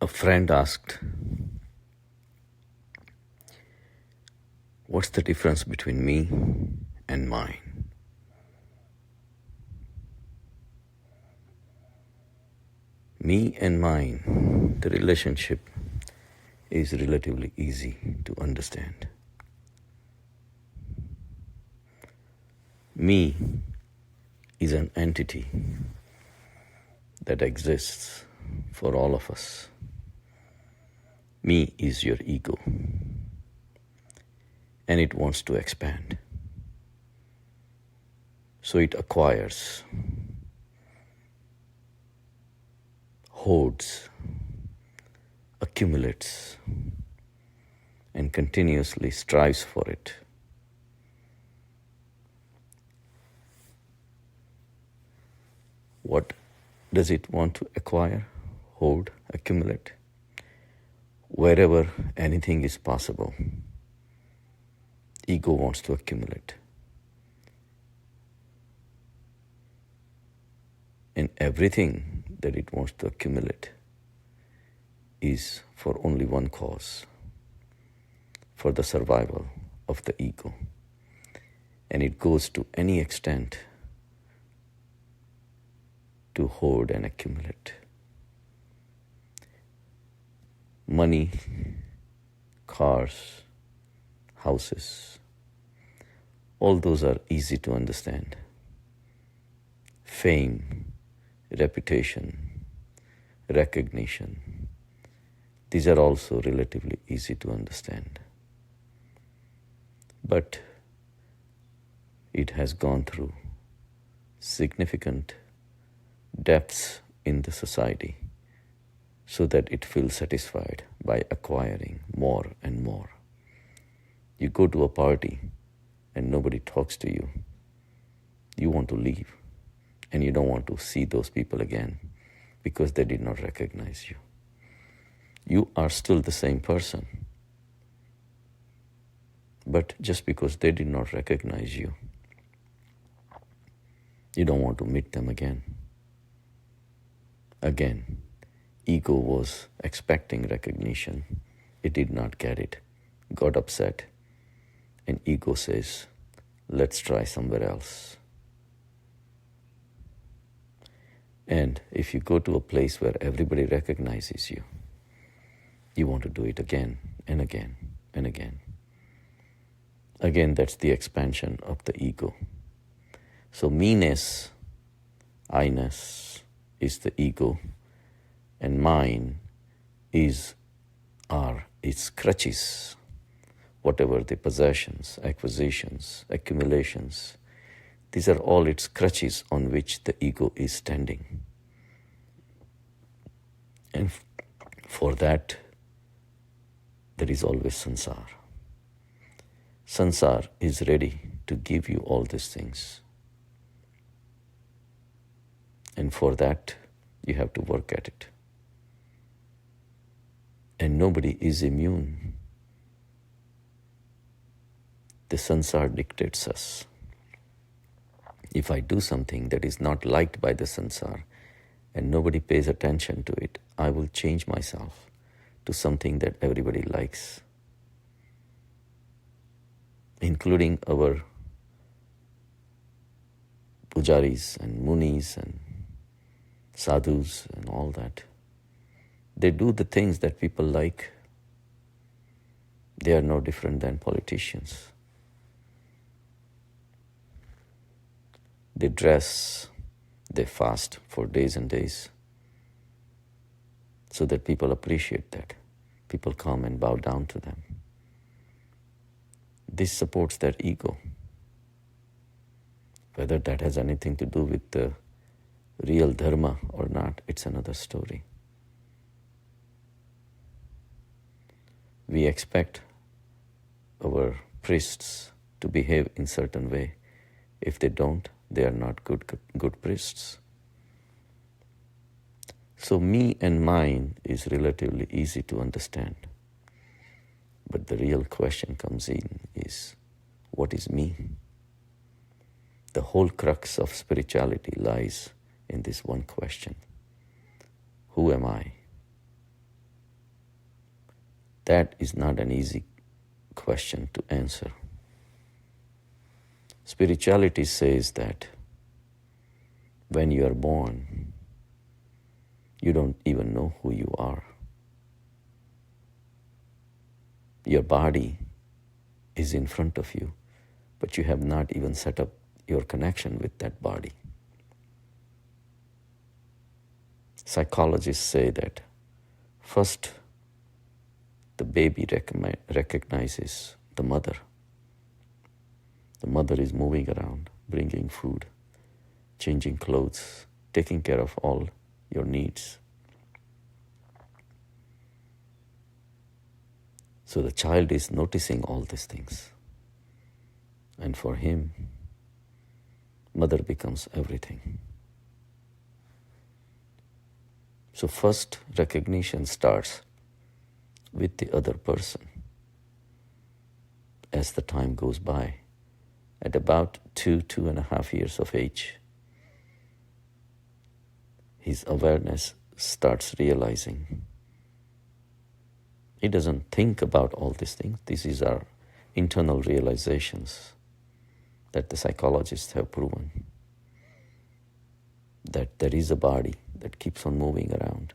A friend asked, "What's the difference between me and mine?" Me and mine, the relationship is relatively easy to understand. Me is an entity that exists for all of us. Me is your ego, and it wants to expand. So it acquires, hoards, accumulates, and continuously strives for it. What does it want to acquire, hoard, accumulate? Wherever anything is possible, ego wants to accumulate. And everything that it wants to accumulate is for only one cause, for the survival of the ego. And it goes to any extent to hoard and accumulate. Money, cars, houses, all those are easy to understand. Fame, reputation, recognition, these are also relatively easy to understand. But it has gone through significant depths in the society so that it feels satisfied by acquiring more and more. You go to a party and nobody talks to you. You want to leave, and you don't want to see those people again because they did not recognize you. You are still the same person, but just because they did not recognize you, you don't want to meet them again. Again, ego was expecting recognition. It did not get it, got upset, and ego says, let's try somewhere else. And if you go to a place where everybody recognizes you, you want to do it again and again and again. Again, that's the expansion of the ego. So meanness, I-ness, is the ego, and mine is its crutches, whatever the possessions, acquisitions, accumulations, these are all its crutches on which the ego is standing. And for that, there is always sansar. Sansar is ready to give you all these things. And for that, you have to work at it. And nobody is immune. The sansar dictates us. If I do something that is not liked by the sansar and nobody pays attention to it, I will change myself to something that everybody likes, including our pujaris and munis and sadhus and all that. They do the things that people like. They are no different than politicians. They dress, they fast for days and days so that people appreciate that. People come and bow down to them. This supports their ego. Whether that has anything to do with the real dharma or not, it's another story. We expect our priests to behave in certain way. If they don't, they are not good priests. So me and mine is relatively easy to understand. But the real question comes in is, what is me? The whole crux of spirituality lies in this one question. Who am I? That is not an easy question to answer. Spirituality says that when you are born, you don't even know who you are. Your body is in front of you, but you have not even set up your connection with that body. Psychologists say that first the baby recognizes the mother. The mother is moving around, bringing food, changing clothes, taking care of all your needs. So the child is noticing all these things. And for him, mother becomes everything. So first recognition starts with the other person. As the time goes by, at about 2.5 years of age, his awareness starts realizing. He doesn't think about all these things. These are internal realizations that the psychologists have proven. That there is a body that keeps on moving around.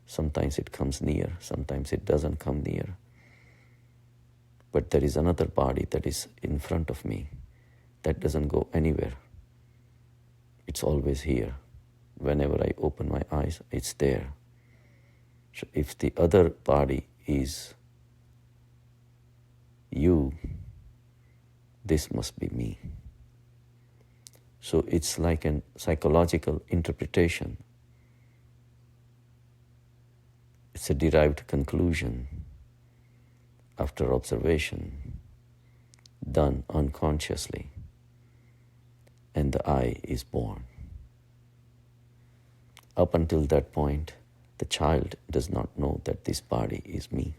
Sometimes it comes near, sometimes it doesn't come near. But there is another body that is in front of me that doesn't go anywhere. It's always here. Whenever I open my eyes, it's there. So if the other body is you, this must be me. So it's like a psychological interpretation. It's a derived conclusion after observation done unconsciously, and the I is born. Up until that point, the child does not know that this body is me.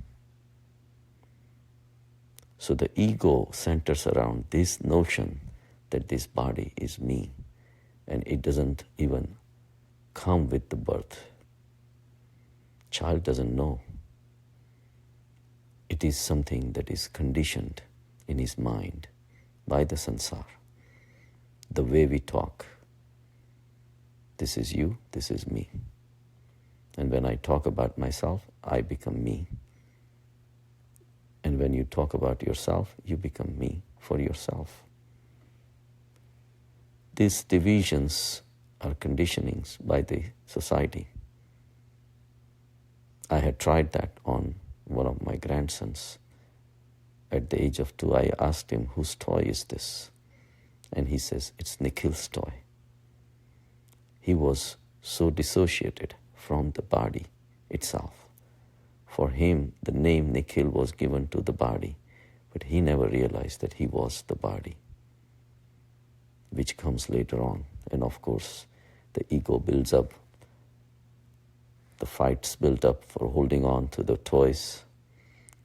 So the ego centers around this notion that this body is me, and it doesn't even come with the birth. Child doesn't know. It is something that is conditioned in his mind by the sansar. The way we talk. This is you, this is me. And when I talk about myself, I become me. And when you talk about yourself, you become me for yourself. These divisions are conditionings by the society. I had tried that on one of my grandsons. At the age of 2, I asked him, whose toy is this? And he says, it's Nikhil's toy. He was so dissociated from the body itself. For him, the name Nikhil was given to the body, but he never realized that he was the body, which comes later on. And of course, the ego builds up. The fights build up for holding on to the toys,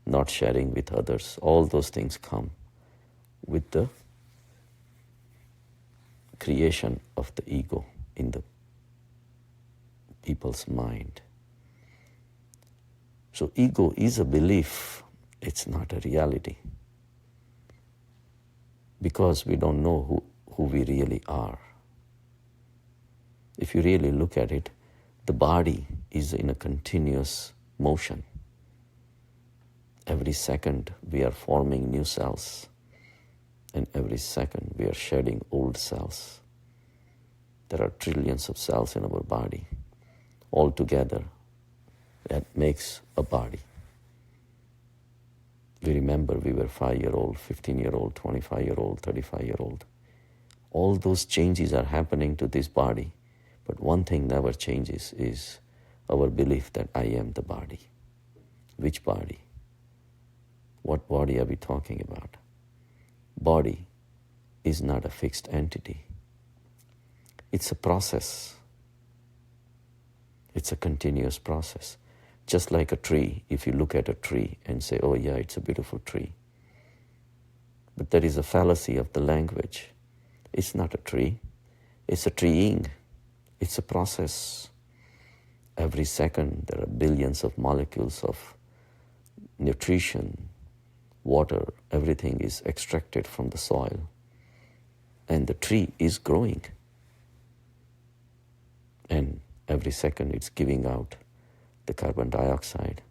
not sharing with others. All those things come with the creation of the ego in the people's mind. So ego is a belief, it's not a reality. Because we don't know who we really are. If you really look at it, the body is in a continuous motion. Every second we are forming new cells, and every second we are shedding old cells. There are trillions of cells in our body. All together, that makes a body. We remember we were 5-year-old, 15-year-old, 25-year-old, 35-year-old. All those changes are happening to this body, but one thing never changes is our belief that I am the body. Which body? What body are we talking about? Body is not a fixed entity. It's a process. It's a continuous process. Just like a tree, if you look at a tree and say, oh yeah, it's a beautiful tree. But there is a fallacy of the language. It's not a tree. It's a treeing. It's a process. Every second there are billions of molecules of nutrition, water, everything is extracted from the soil, and the tree is growing. And every second it's giving out the carbon dioxide,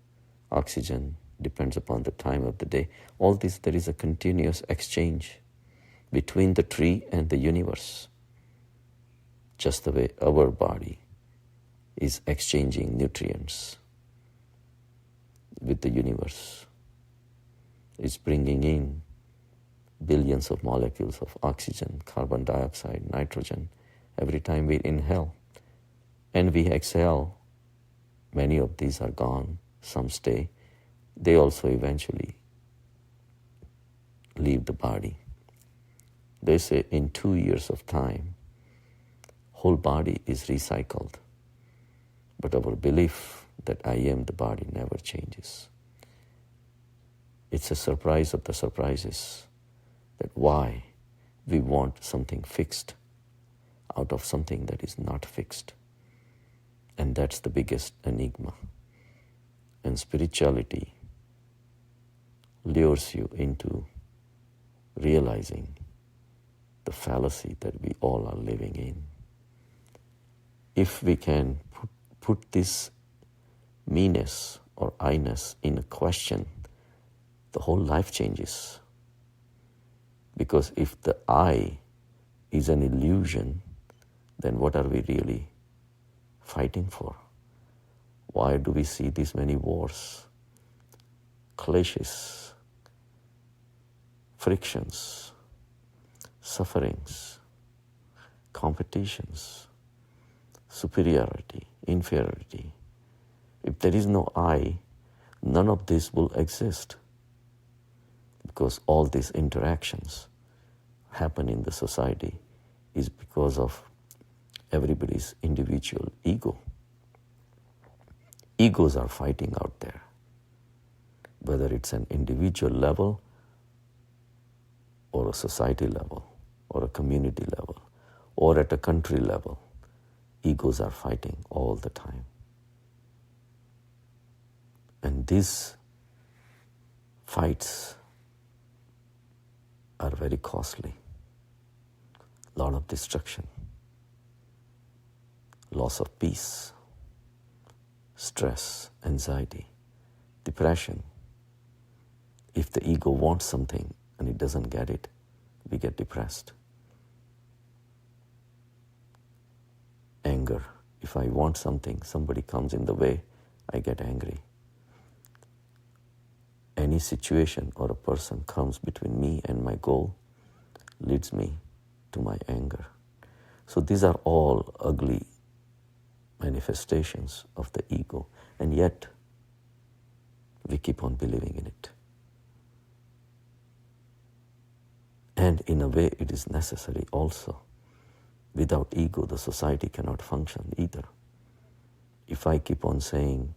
oxygen, depends upon the time of the day. All this, there is a continuous exchange between the tree and the universe, just the way our body is exchanging nutrients with the universe. It's bringing in billions of molecules of oxygen, carbon dioxide, nitrogen every time we inhale. And we exhale, many of these are gone, some stay. They also eventually leave the body. They say in 2 years of time, whole body is recycled. But our belief that I am the body never changes. It's a surprise of the surprises that why we want something fixed out of something that is not fixed. And that's the biggest enigma. And spirituality lures you into realizing the fallacy that we all are living in. If we can put this me-ness or I-ness in a question, the whole life changes. Because if the I is an illusion, then what are we really fighting for? Why do we see these many wars, clashes, frictions, sufferings, competitions, superiority, inferiority? If there is no I, none of this will exist, because all these interactions happen in the society is because of everybody's individual ego. Egos are fighting out there, whether it's an individual level or a society level or a community level or at a country level. Egos are fighting all the time. And these fights are very costly. A lot of destruction, loss of peace, stress, anxiety, depression. If the ego wants something and it doesn't get it, we get depressed. Anger. If I want something, somebody comes in the way, I get angry. Any situation or a person comes between me and my goal leads me to my anger. So these are all ugly manifestations of the ego, and yet we keep on believing in it. And in a way it is necessary also. Without ego, the society cannot function either. If I keep on saying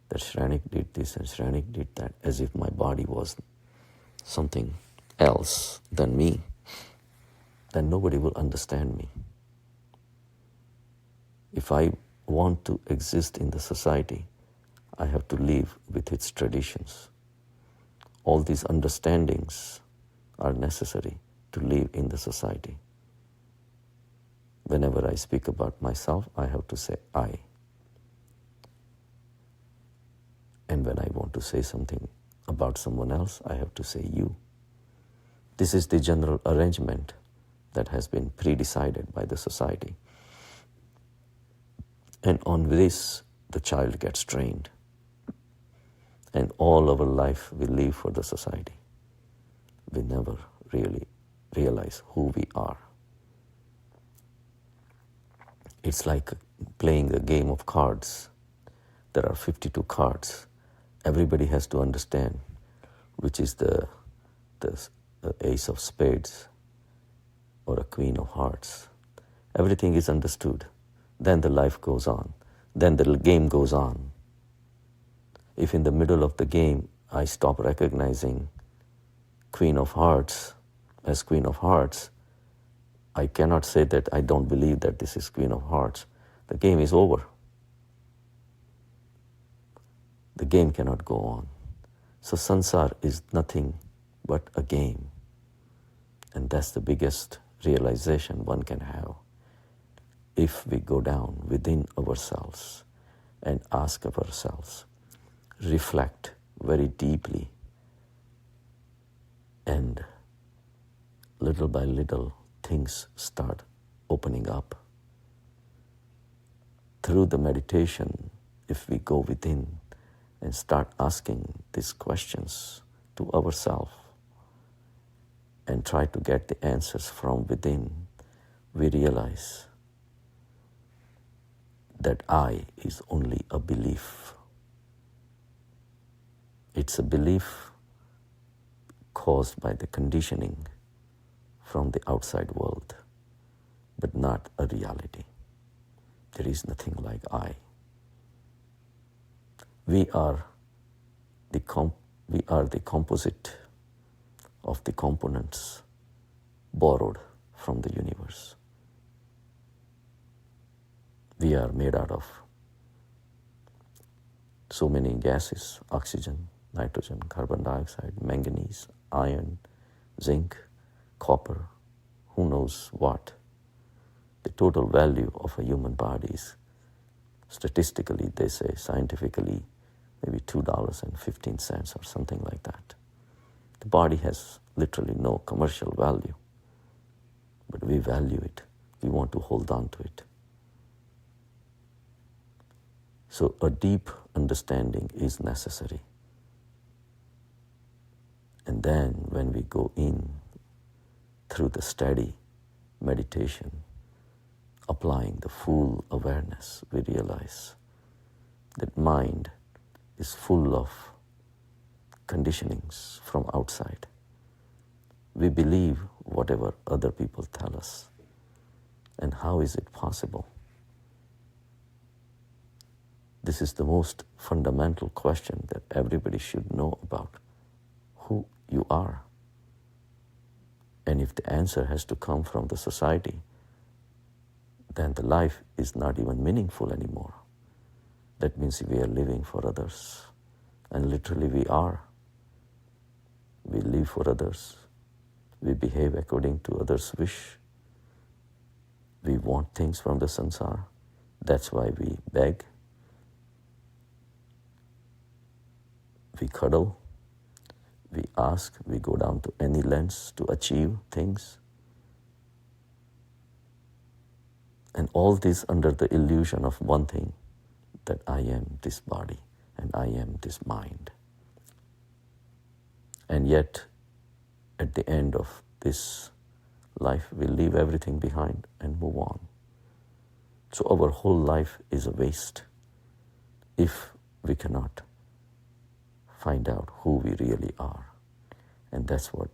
that Shranik did this and Shranik did that, as if my body was something else than me, then nobody will understand me. If I want to exist in the society, I have to live with its traditions. All these understandings are necessary to live in the society. Whenever I speak about myself, I have to say I. And when I want to say something about someone else, I have to say you. This is the general arrangement that has been pre-decided by the society. And on this, the child gets trained. And all our life we live for the society. We never really realize who we are. It's like playing a game of cards. There are 52 cards. Everybody has to understand which is the ace of spades or a queen of hearts. Everything is understood. Then the life goes on. Then the game goes on. If in the middle of the game I stop recognizing Queen of Hearts as Queen of Hearts, I cannot say that I don't believe that this is Queen of Hearts. The game is over. the game cannot go on. So sansar is nothing but a game. And that's the biggest realization one can have if we go down within ourselves and ask ourselves, reflect very deeply, and little by little things start opening up. Through the meditation, if we go within and start asking these questions to ourselves and try to get the answers from within, we realize that I is only a belief. It's a belief caused by the conditioning from the outside world, but not a reality. There is nothing like I. We are the composite of the components borrowed from the universe. We are made out of so many gases: oxygen, nitrogen, carbon dioxide, manganese, iron, zinc, copper, who knows what. The total value of a human body is, statistically, they say, scientifically, maybe $2.15 or something like that. The body has literally no commercial value, but we value it. We want to hold on to it. So a deep understanding is necessary. And then when we go in through the steady meditation, applying the full awareness, we realize that mind is full of conditionings from outside. We believe whatever other people tell us. And how is it possible? This is the most fundamental question that everybody should know about: who you are. And if the answer has to come from the society, then the life is not even meaningful anymore. That means we are living for others. And literally we are. We live for others. We behave according to others' wish. We want things from the sansar. That's why we beg. We cuddle. We ask. We go down to any lengths to achieve things. And all this under the illusion of one thing, that I am this body and I am this mind. And yet, at the end of this life, we leave everything behind and move on. So our whole life is a waste if we cannot find out who we really are. And that's what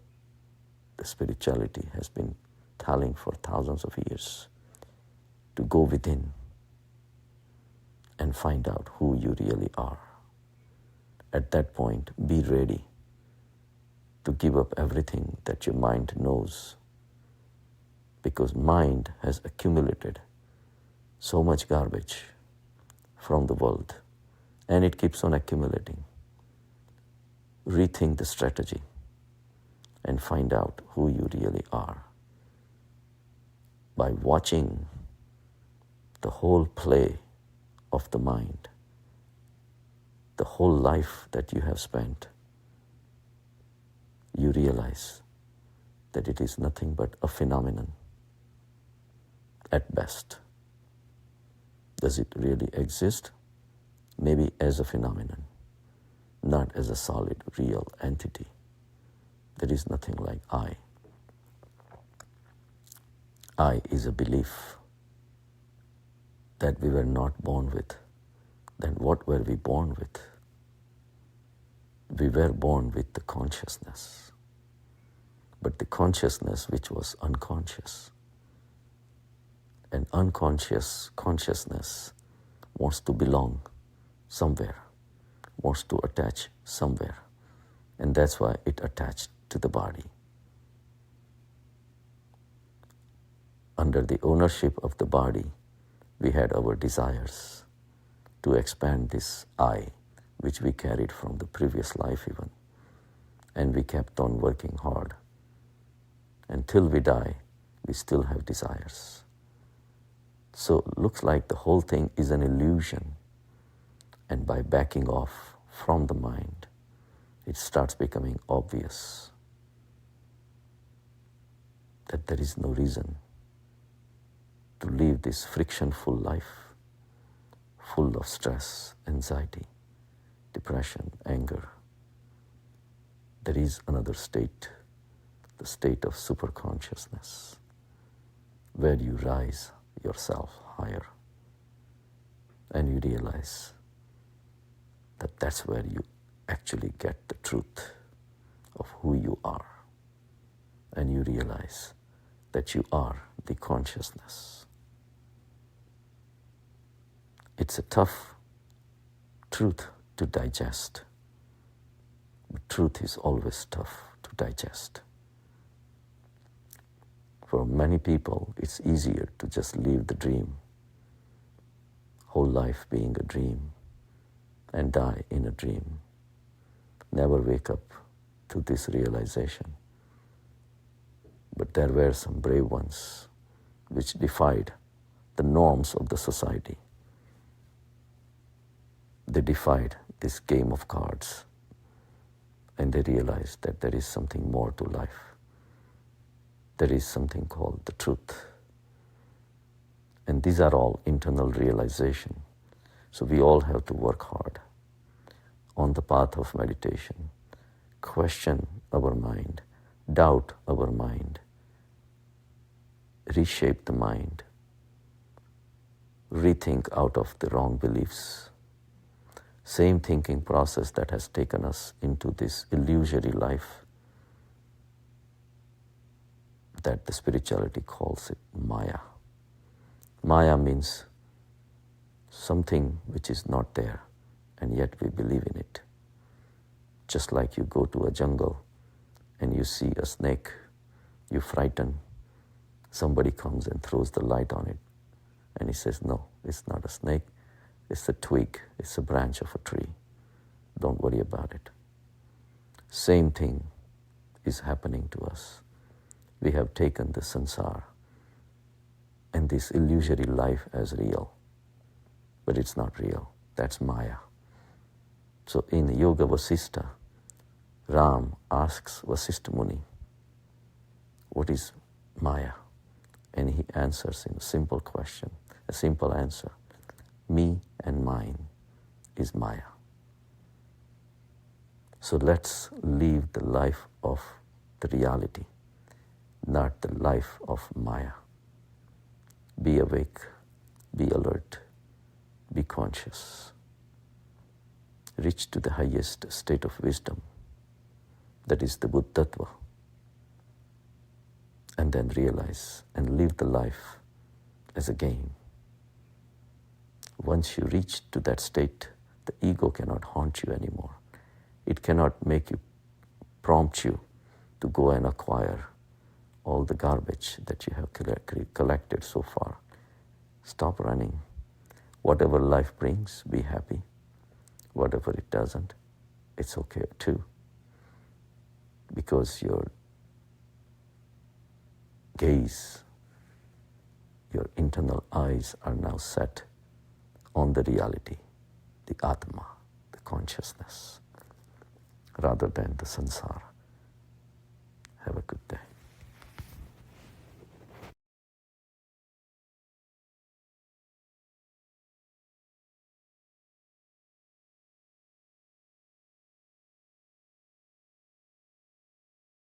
the spirituality has been telling for thousands of years. To go within and find out who you really are. At that point, be ready to give up everything that your mind knows, because mind has accumulated so much garbage from the world, and it keeps on accumulating. Rethink the strategy and find out who you really are by watching the whole play of the mind, the whole life that you have spent. You realize that it is nothing but a phenomenon at best. Does it really exist? Maybe as a phenomenon, not as a solid, real entity. There is nothing like I. I is a belief that we were not born with. Then what were we born with? We were born with the consciousness, but the consciousness which was unconscious. And unconscious consciousness wants to belong somewhere, wants to attach somewhere, and that's why it attached to the body. Under the ownership of the body, we had our desires to expand this I, which we carried from the previous life even. And we kept on working hard. Until we die, we still have desires. So it looks like the whole thing is an illusion. And by backing off from the mind, it starts becoming obvious that there is no reason to live this friction-full life, full of stress, anxiety, depression, anger. There is another state, the state of superconsciousness, where you rise yourself higher and you realize that that's where you actually get the truth of who you are. And you realize that you are the consciousness. It's a tough truth to digest. But truth is always tough to digest. For many people, it's easier to just live the dream, whole life being a dream, and die in a dream. Never wake up to this realization. But there were some brave ones which defied the norms of the society. They defied this game of cards, and they realized that there is something more to life. There is something called the truth. And these are all internal realization. So we all have to work hard on the path of meditation, question our mind, doubt our mind, reshape the mind, rethink out of the wrong beliefs. Same thinking process that has taken us into this illusory life that the spirituality calls it Maya. Maya means something which is not there, and yet we believe in it. Just like you go to a jungle and you see a snake, you frighten. Somebody comes and throws the light on it, and he says, no, it's not a snake, it's a twig, it's a branch of a tree. Don't worry about it. Same thing is happening to us. We have taken the sansar and this illusory life as real, but it's not real. That's Maya. So in Yoga Vasishtha, Ram asks Vasishtha Muni, what is Maya? And he answers in a simple question, a simple answer. Me and mine is Maya. So let's live the life of the reality, not the life of Maya. Be awake, be alert, be conscious. Reach to the highest state of wisdom, that is the Buddhatva, and then realize and live the life as a game. Once you reach to that state, the ego cannot haunt you anymore. It cannot make you, prompt you to go and acquire all the garbage that you have collected so far. Stop running. Whatever life brings, be happy. Whatever it doesn't, it's okay too. Because your gaze, your internal eyes are now set on the reality, the Atma, the consciousness, rather than the sansara. Have a good day.